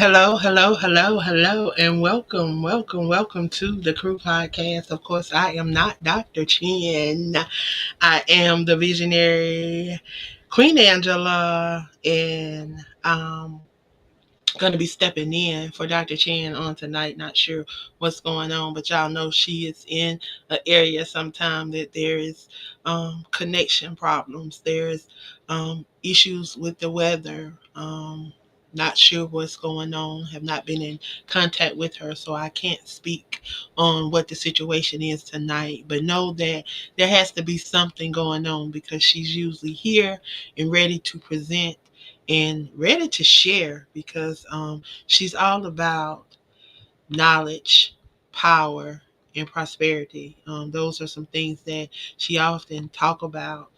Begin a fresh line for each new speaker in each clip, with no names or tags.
hello, and welcome to the Crew Podcast. Of course, I am not Dr. Chen. I am the visionary Queen Angela, and going to be stepping in for Dr. Chen on tonight. Not sure what's going on, but y'all know she is in an area sometime that there is connection problems. There's issues with the weather. Not sure what's going on. Have not been in contact with her, so I can't speak on what the situation is tonight. But know that there has to be something going on because she's usually here and ready to present and ready to share because she's all about knowledge, power, and prosperity. Those are some things that she often talk about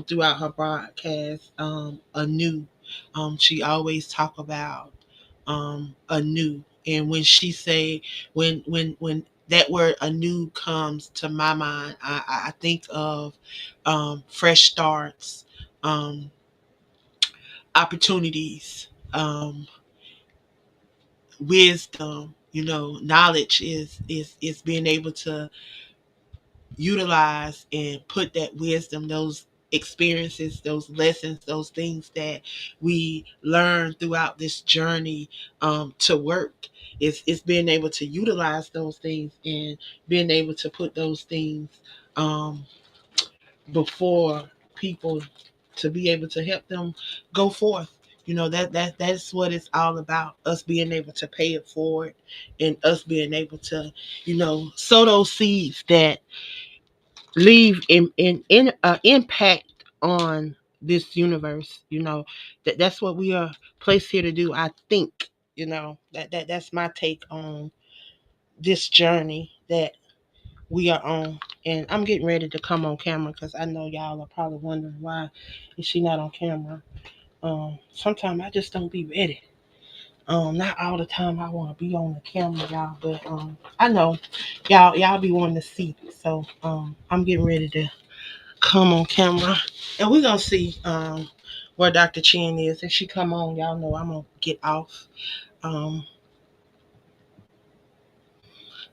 throughout her broadcast. Anew, she always talk about anew, and when she say when that word anew comes to my mind, I think of fresh starts. Um, Opportunities, wisdom. Knowledge is being able to utilize and put that wisdom, those experiences, those lessons, those things that we learn throughout this journey to work. It's being able to utilize those things and being able to put those things um, before people to be able to help them go forth. That's what it's all about. Us being able to pay it forward and us being able to, sow those seeds that leave in impact on this universe. That's what we are placed here to do. I think, that's my take on this journey that we are on. And I'm getting ready to come on camera because I know y'all are probably wondering why is she not on camera. Sometimes I just don't be ready. Not all the time I want to be on the camera, y'all, but I know y'all be wanting to see it. So I'm getting ready to come on camera, and we're gonna see where Dr. Chen is. If she come on, y'all know I'm gonna get off. Um,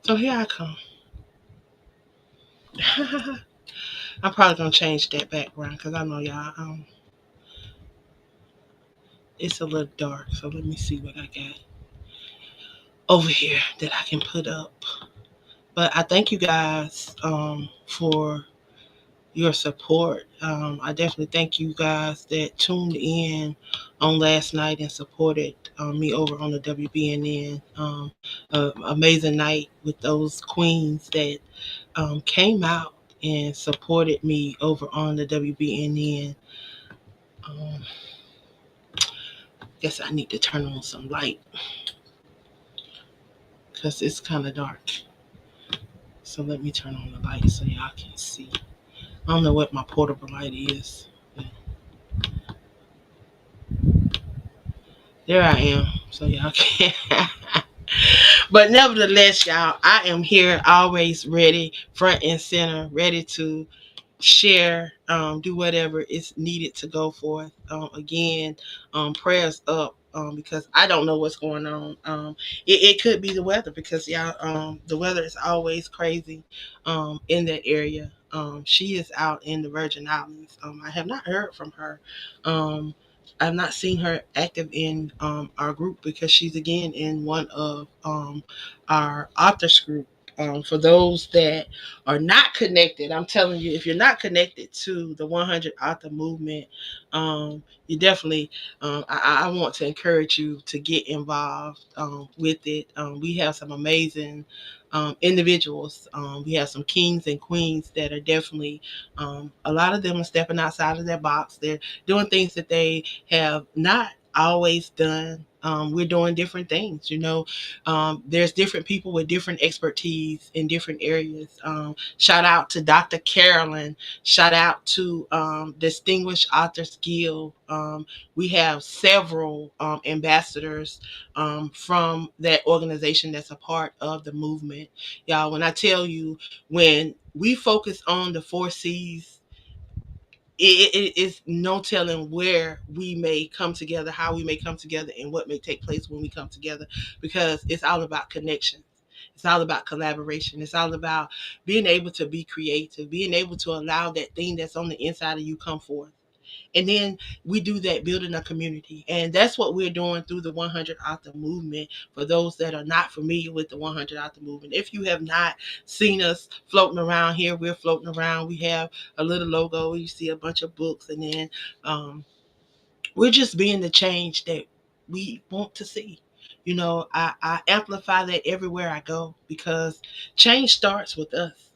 so here I come. I'm probably gonna change that background because I know y'all. It's a little dark, so let me see what I got over here that I can put up. But I thank you guys for your support. I definitely thank you guys that tuned in on last night and supported me over on the WBNN. Amazing night with those queens that came out and supported me over on the WBNN. Guess I need to turn on some light because it's kind of dark. So let me turn on the light so y'all can see. I don't know what my portable light is. There I am. So y'all can. But nevertheless, y'all, I am here always ready, front and center, ready to share, do whatever is needed to go forth. Again, prayers up because I don't know what's going on. It could be the weather because y'all, the weather is always crazy in that area. She is out in the Virgin Islands. I have not heard from her. I've not seen her active in our group because she's again in one of our authors group. For those that are not connected, I'm telling you, if you're not connected to the 100 author movement, you definitely, I want to encourage you to get involved with it. We have some amazing individuals. We have some kings and queens that are definitely, a lot of them are stepping outside of their box. They're doing things that they have not always done. We're doing different things, there's different people with different expertise in different areas. Shout out to Dr. Carolyn. Shout out to Distinguished Authors Guild. We have several ambassadors from that organization that's a part of the movement. Y'all, when I tell you, when we focus on the 4 C's, it is no telling where we may come together, how we may come together, and what may take place when we come together, because it's all about connection. It's all about collaboration. It's all about being able to be creative, being able to allow that thing that's on the inside of you come forth. And then we do that building a community. And that's what we're doing through the 100 Author Movement. For those that are not familiar with the 100 Author Movement, if you have not seen us floating around here, we're floating around. We have a little logo. You see a bunch of books. And then we're just being the change that we want to see. I amplify that everywhere I go, because change starts with us.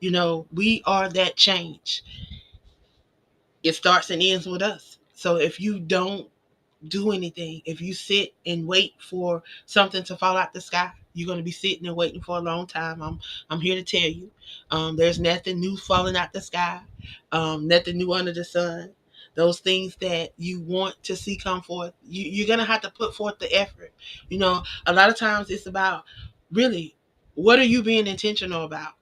We are that change. It starts and ends with us. So if you don't do anything, if you sit and wait for something to fall out the sky, you're going to be sitting and waiting for a long time. I'm here to tell you, there's nothing new falling out the sky, nothing new under the sun. Those things that you want to see come forth, you're going to have to put forth the effort. A lot of times it's about, really, what are you being intentional about?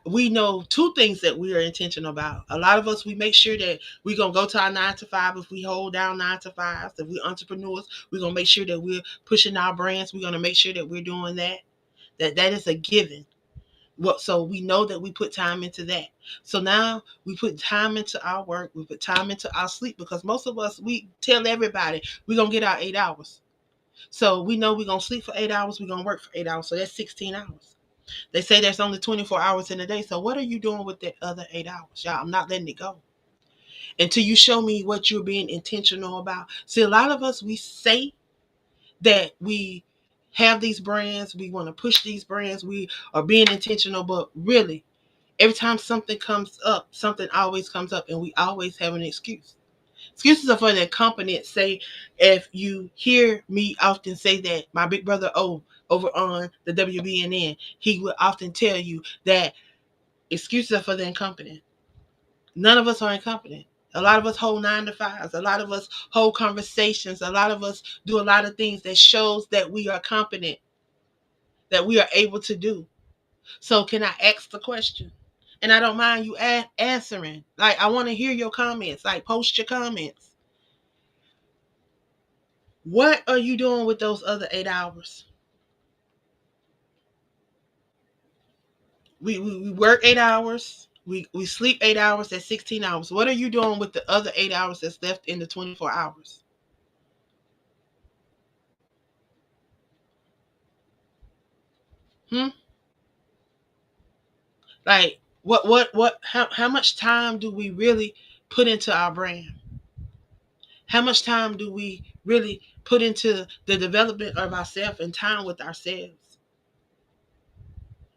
We know two things that we are intentional about. A lot of us, we make sure that we're going to go to our 9 to 5. If we hold down 9 to 5s, if we're entrepreneurs, we're going to make sure that we're pushing our brands. We're going to make sure that we're doing that. That is a given. So we know that we put time into that. So now we put time into our work. We put time into our sleep, because most of us, we tell everybody we're going to get our 8 hours. So we know we're going to sleep for 8 hours. We're going to work for 8 hours. So that's 16 hours. They say there's only 24 hours in a day. So what are you doing with that other 8 hours? Y'all, I'm not letting it go until you show me what you're being intentional about. See, a lot of us, we say that we have these brands, we want to push these brands, we are being intentional, but really, every time something comes up, something always comes up, and we always have an excuse. Excuses are for the company. Say, if you hear me often say that, my big brother O over on the WBNN, he would often tell you that excuses are for the incompetent. None of us are incompetent. A lot of us hold 9 to 5s. A lot of us hold conversations. A lot of us do a lot of things that shows that we are competent, that we are able to do. So can I ask the question? And I don't mind you answering. Like, I want to hear your comments. Like, post your comments. What are you doing with those other 8 hours? We work 8 hours. We sleep 8 hours. That's 16 hours. What are you doing with the other 8 hours that's left in the 24 hours? Hmm? Like, how much time do we really put into our brand? How much time do we really put into the development of ourselves and time with ourselves?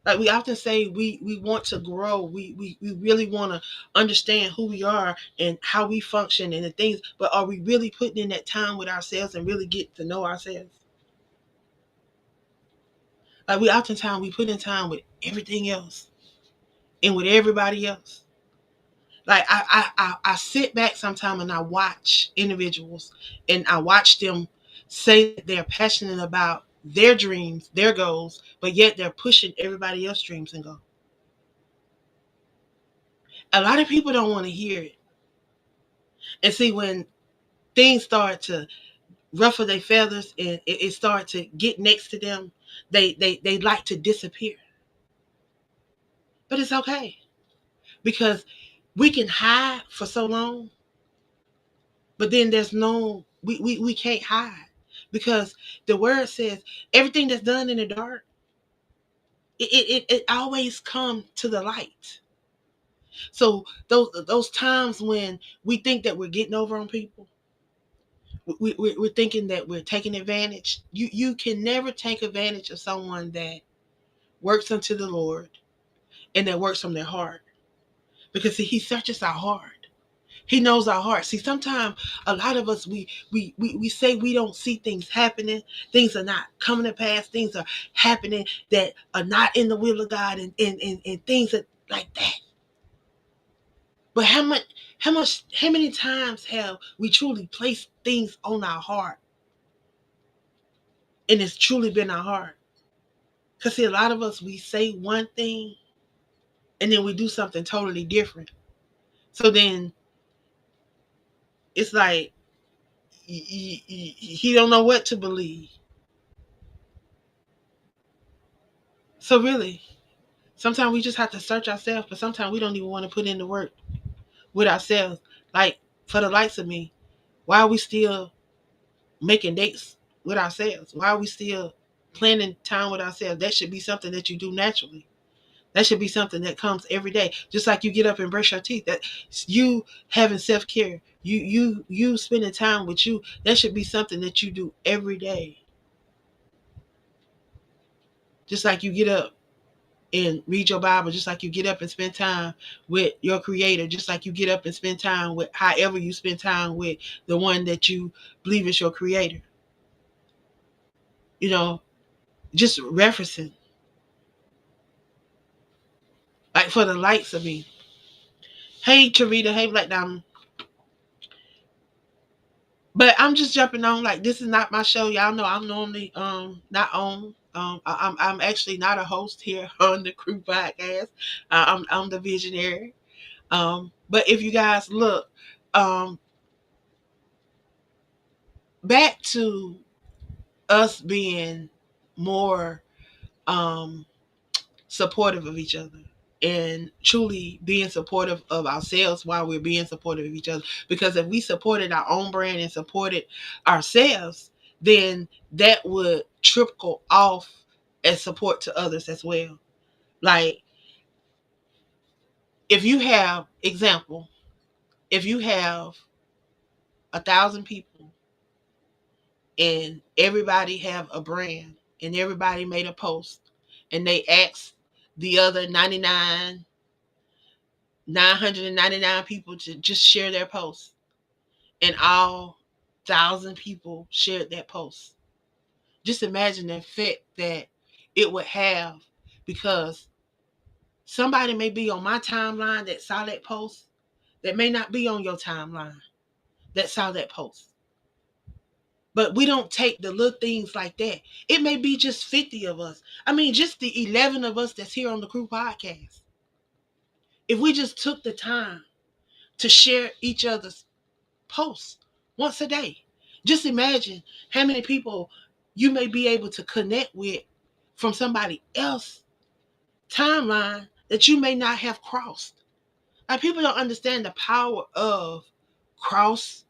Like, we often say we want to grow. We really want to understand who we are and how we function and the things, but are we really putting in that time with ourselves and really get to know ourselves? Like, we oftentimes we put in time with everything else and with everybody else. Like, I sit back sometime and I watch individuals, and I watch them say that they're passionate about their dreams, their goals, but yet they're pushing everybody else's dreams and goals. A lot of people don't want to hear it. And see, when things start to ruffle their feathers and it start to get next to them, they like to disappear. But it's okay, because we can hide for so long, but then there's no, we can't hide, because the word says everything that's done in the dark, it always come to the light. So those times when we think that we're getting over on people, we're thinking that we're taking advantage. You can never take advantage of someone that works unto the Lord and that works from their heart, because see, he searches our heart. He knows our heart. See, sometimes a lot of us, we say we don't see things happening. Things are not coming to pass. Things are happening that are not in the will of God, and things that, like that. But how many times have we truly placed things on our heart, and it's truly been our heart? Because see, a lot of us, we say one thing and then we do something totally different. So then it's like he don't know what to believe. So really, sometimes we just have to search ourselves, but sometimes we don't even want to put in the work with ourselves. Like, for the likes of me, why are we still making dates with ourselves? Why are we still planning time with ourselves? That should be something that you do naturally. That should be something that comes every day. Just like you get up and brush your teeth. That you having self-care. You spending time with you. That should be something that you do every day. Just like you get up and read your Bible, just like you get up and spend time with your creator, just like you get up and spend time with however you spend time with the one that you believe is your creator. You know, just referencing. Like, for the likes of me. Hey Tarita, hey Black Diamond. But I'm just jumping on, like, this is not my show. Y'all know I'm normally not on. I'm actually not a host here on the Crew Podcast. I'm the visionary. But if you guys look, um, back to us being more um, supportive of each other and truly being supportive of ourselves while we're being supportive of each other. Because if we supported our own brand and supported ourselves, then that would trickle off as support to others as well. Like, if you have, example, if you have 1,000 people and everybody have a brand and everybody made a post and they asked the other 999 people to just share their post, and all 1,000 people shared that post. Just imagine the effect that it would have, because somebody may be on my timeline that saw that post that may not be on your timeline that saw that post. But we don't take the little things like that. It may be just 50 of us. I mean, just the 11 of us that's here on the Crew Podcast. If we just took the time to share each other's posts once a day, just imagine how many people you may be able to connect with from somebody else's timeline that you may not have crossed. Like, people don't understand the power of cross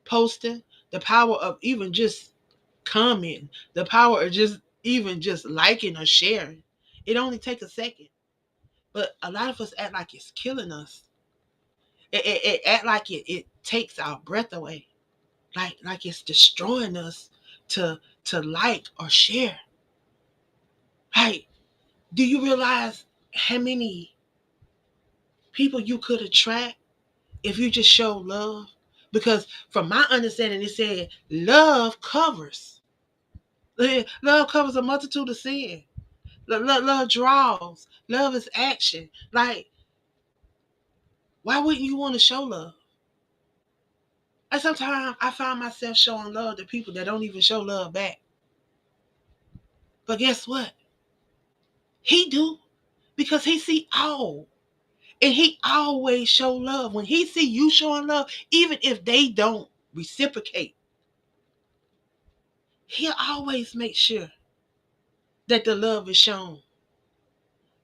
posting, the power of even just commenting, the power of just even just liking or sharing. It only takes a second. But a lot of us act like it's killing us. It act like it takes our breath away. Like it's destroying us to like or share. Like, do you realize how many people you could attract if you just show love? Because from my understanding, it said love covers. Love covers a multitude of sin. Love draws. Love is action. Like, why wouldn't you want to show love? And sometimes I find myself showing love to people that don't even show love back. But guess what? He do, because he see all. And he always show love. When he see you showing love, even if they don't reciprocate, he'll always make sure that the love is shown.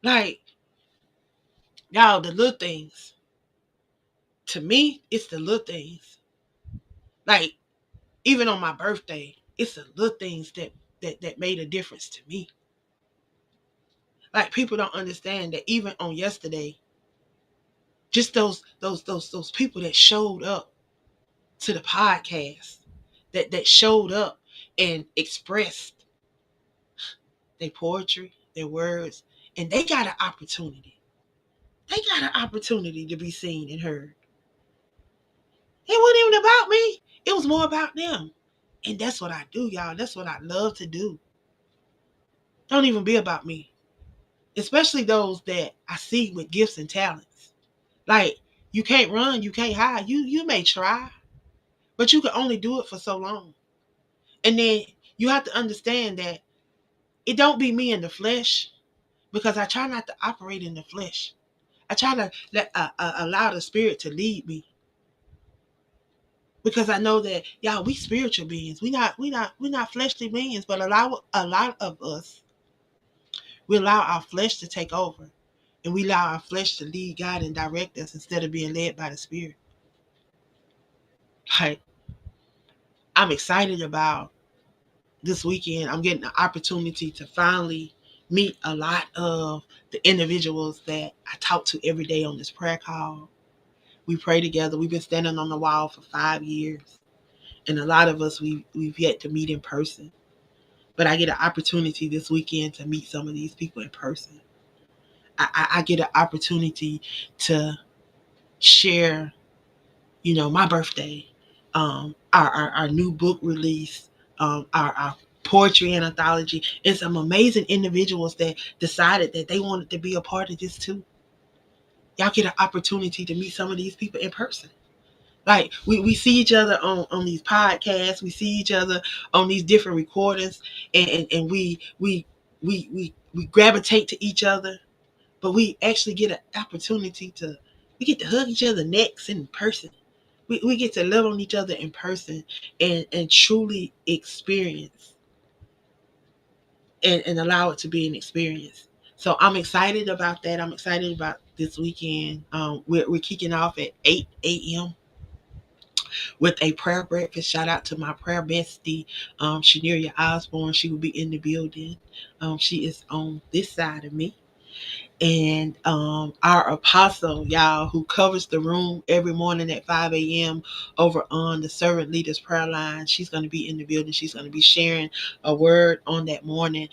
Like, y'all, the little things. To me, it's the little things. Like, even on my birthday, it's the little things that made a difference to me. Like, people don't understand that even on yesterday, just those people that showed up to the podcast, that showed up and expressed their poetry, their words, and they got an opportunity. They got an opportunity to be seen and heard. It wasn't even about me. It was more about them. And that's what I do, y'all. That's what I love to do. Don't even be about me. Especially those that I see with gifts and talents. Like, you can't run, you can't hide. You may try, but you can only do it for so long. And then you have to understand that it don't be me in the flesh, because I try not to operate in the flesh. I try to allow the Spirit to lead me, because I know that y'all, we spiritual beings. We not fleshly beings, but a lot of us, we allow our flesh to take over, and we allow our flesh to lead God and direct us instead of being led by the Spirit. Like, I'm excited about this weekend. I'm getting the opportunity to finally meet a lot of the individuals that I talk to every day on this prayer call. We pray together. We've been standing on the wall for 5 years, and a lot of us we've yet to meet in person. But I get an opportunity this weekend to meet some of these people in person. I get an opportunity to share, my birthday, our new book release, our poetry and anthology, and some amazing individuals that decided that they wanted to be a part of this too. Y'all get an opportunity to meet some of these people in person. Like, we see each other on these podcasts, we see each other on these different recordings, and we gravitate to each other, but we actually get an opportunity to we get to hug each other necks in person. We get to love on each other in person, and truly experience, and allow it to be an experience. So I'm excited about that. I'm excited about this weekend. We're kicking off at 8 a.m. with a prayer breakfast. Shout out to my prayer bestie, Shaneria Osborne. She will be in the building. She is on this side of me. And our apostle, y'all, who covers the room every morning at 5 a.m. over on the Servant Leaders Prayer Line, she's going to be in the building. She's going to be sharing a word on that morning.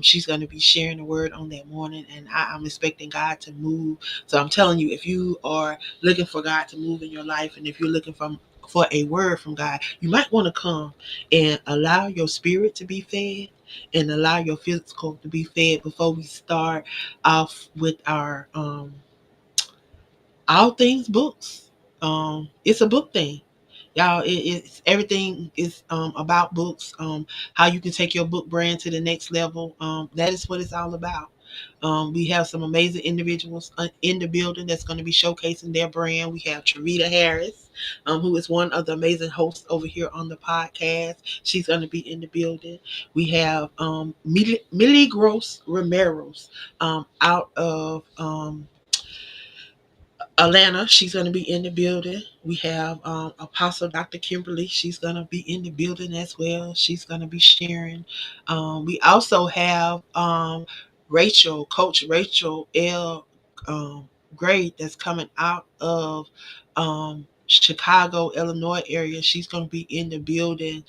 She's going to be sharing a word on that morning, and I'm expecting God to move. So I'm telling you, if you are looking for God to move in your life, and if you're looking for a word from God, you might want to come and allow your spirit to be fed and allow your physical to be fed before we start off with our all things books. It's a book thing, y'all. It's everything is about books. How you can take your book brand to the next level. That is what it's all about. We have some amazing individuals in the building that's going to be showcasing their brand. We have Trevita Harris, who is one of the amazing hosts over here on the podcast. She's going to be in the building. We have Millie Gross Romero's out of Atlanta. She's going to be in the building. We have Apostle Dr. Kimberly. She's going to be in the building as well. She's going to be sharing. We also have Coach Rachel L. Gray, that's coming out of Chicago, Illinois area. She's going to be in the building.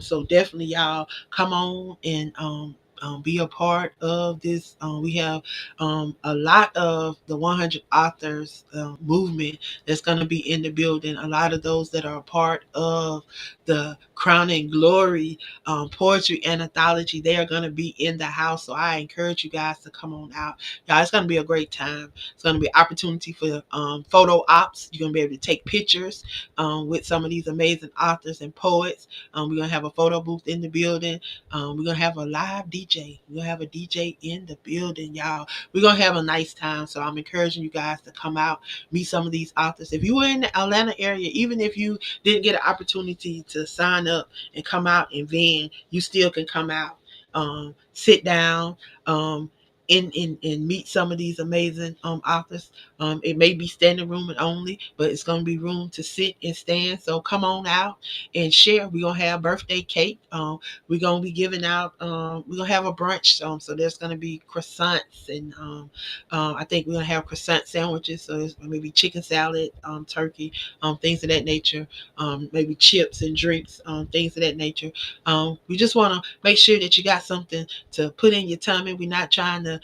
So definitely, y'all, come on and be a part of this. We have a lot of the 100 authors movement that's going to be in the building. A lot of those that are a part of the Crown and Glory poetry and anthology, they are going to be in the house. So I encourage you guys to come on out. Y'all, it's going to be a great time. It's going to be an opportunity for photo ops. You're going to be able to take pictures with some of these amazing authors and poets. We're going to have a photo booth in the building. We're going to have a live DJ. We're going to have a DJ in the building, y'all. We're going to have a nice time. So I'm encouraging you guys to come out, meet some of these authors. If you were in the Atlanta area, even if you didn't get an opportunity to sign up and come out and vend, you still can come out, sit down, and meet some of these amazing authors. It may be standing room and only, but it's going to be room to sit and stand. So come on out and share. We're going to have birthday cake. We're going to be giving out, we're going to have a brunch. So there's going to be croissants, and I think we're going to have croissant sandwiches. So it's maybe chicken salad, turkey, things of that nature, maybe chips and drinks, things of that nature. We just want to make sure that you got something to put in your tummy. We're not trying to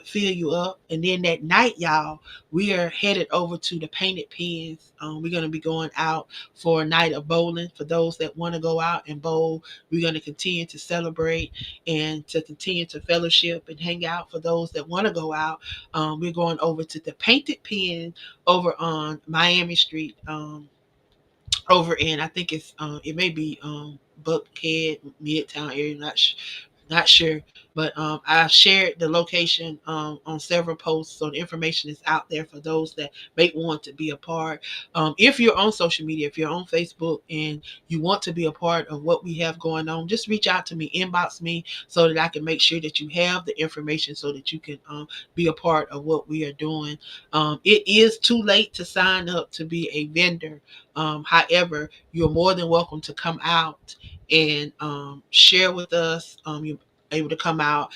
fill you up. And then that night, y'all, we are headed over to the Painted Pens. We're going to be going out for a night of bowling. For those that want to go out and bowl, we're going to continue to celebrate and to continue to fellowship and hang out. For those that want to go out, we're going over to the Painted Pen over on Miami Street. Over in, I think it may be Buckhead, Midtown area. Not Not sure, but I've shared the location on several posts, so the information is out there for those that may want to be a part. If you're on social media, if you're on Facebook and you want to be a part of what we have going on, just reach out to me, inbox me, so that I can make sure that you have the information so that you can be a part of what we are doing. It is too late to sign up to be a vendor. However, you're more than welcome to come out and share with us. You're able to come out,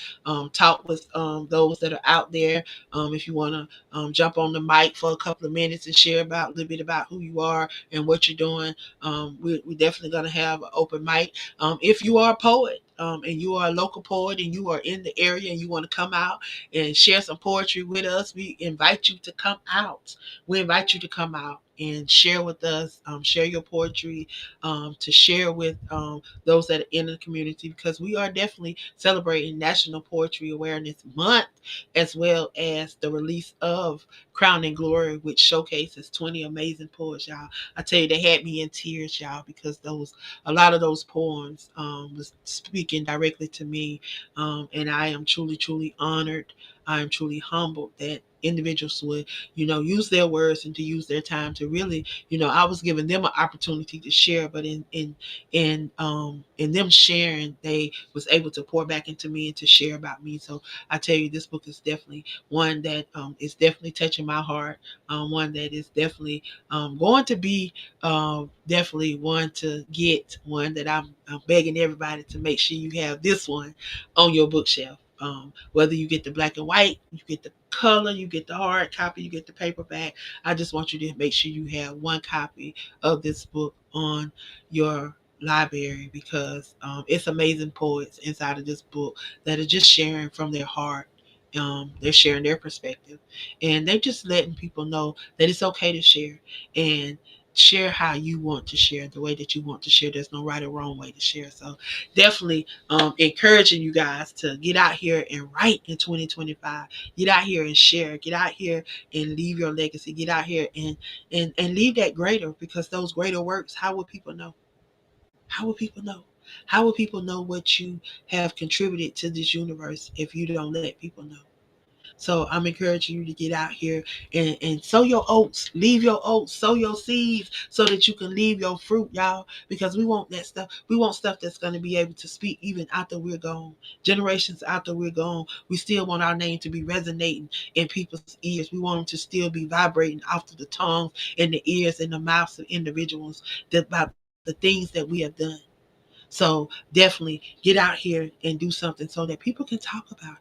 talk with those that are out there. If you want to jump on the mic for a couple of minutes and share about a little bit about who you are and what you're doing, we're definitely going to have an open mic. If you are a poet, and you are a local poet and you are in the area and you want to come out and share some poetry with us, we invite you to come out. We invite you to come out and share with us, share your poetry, to share with those that are in the community, because we are definitely celebrating National Poetry Awareness Month, as well as the release of Crown and Glory, which showcases 20 amazing poets, y'all. I tell you, they had me in tears, y'all, because a lot of those poems was speaking directly to me, and I am truly, truly honored. I am truly humbled that individuals would, use their words and to use their time to really, I was giving them an opportunity to share, but in them sharing, they was able to pour back into me and to share about me. So I tell you, this book is definitely one that is definitely touching my heart. One that is definitely going to be definitely one to get, one that I'm begging everybody to make sure you have this one on your bookshelf. Whether you get the black and white, you get the color, you get the hard copy, you get the paperback, I just want you to make sure you have one copy of this book on your library, because it's amazing poets inside of this book that are just sharing from their heart. They're sharing their perspective, and they're just letting people know that it's okay to share, and share how you want to share, the way that you want to share. There's no right or wrong way to share. So definitely encouraging you guys to get out here and write in 2025. Get out here and share. Get out here and leave your legacy. Get out here and leave that greater, because those greater works, how would people know? How will people know? How will people know what you have contributed to this universe if you don't let people know? So I'm encouraging you to get out here and sow your oats, leave your oats, sow your seeds so that you can leave your fruit, y'all. Because we want that stuff. We want stuff that's going to be able to speak even after we're gone. Generations after we're gone, we still want our name to be resonating in people's ears. We want them to still be vibrating off of the tongues and the ears and the mouths of individuals about the things that we have done. So definitely get out here and do something so that people can talk about it.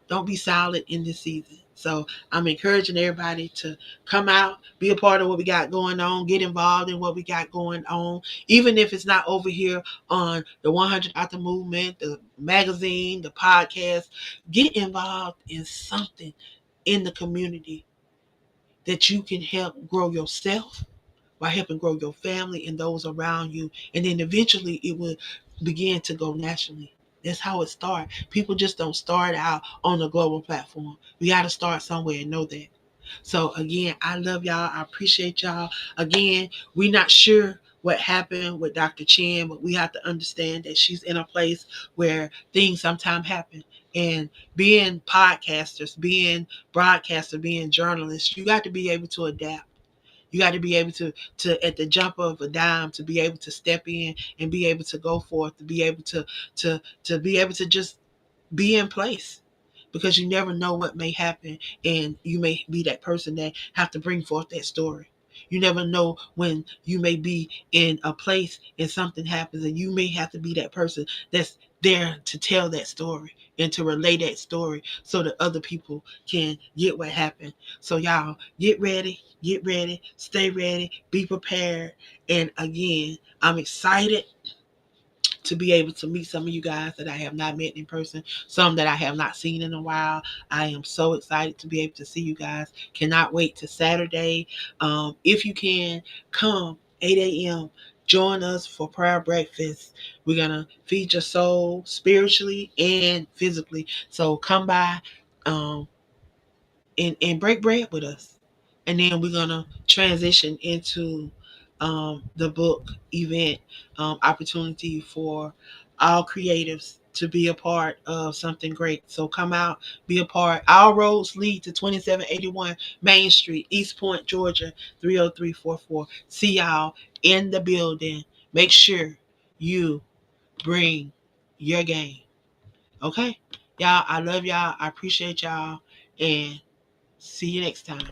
Don't be silent in this season. So I'm encouraging everybody to come out, be a part of what we got going on, get involved in what we got going on, even if it's not over here on the 100 Author Movement, the magazine, the podcast. Get involved in something in the community that you can help grow yourself, by helping grow your family and those around you. And then eventually it will begin to go nationally. That's how it starts. People just don't start out on a global platform. We got to start somewhere and know that. So again, I love y'all. I appreciate y'all. Again, we're not sure what happened with Dr. Chen, but we have to understand that she's in a place where things sometimes happen. And being podcasters, being broadcasters, being journalists, you got to be able to adapt. You got to be able to at the jump of a dime, to be able to step in and be able to go forth, to be able to be able to just be in place, because you never know what may happen, and you may be that person that have to bring forth that story. You never know when you may be in a place and something happens, and you may have to be that person that's there to tell that story and to relay that story so that other people can get what happened. So y'all get ready, stay ready, be prepared. And again, I'm excited to be able to meet some of you guys that I have not met in person, some that I have not seen in a while. I am so excited to be able to see you guys. Cannot wait to Saturday. If you can, come 8 a.m. Join us for prayer breakfast. We're going to feed your soul spiritually and physically. So come by. Um, and break bread with us. And then we're going to transition into the book event opportunity for all creatives to be a part of something great. So come out, be a part. Our roads lead to 2781 Main Street, East Point, Georgia, 30344. See y'all in the building. Make sure you bring your game. Okay? Y'all, I love y'all. I appreciate y'all. And see you next time.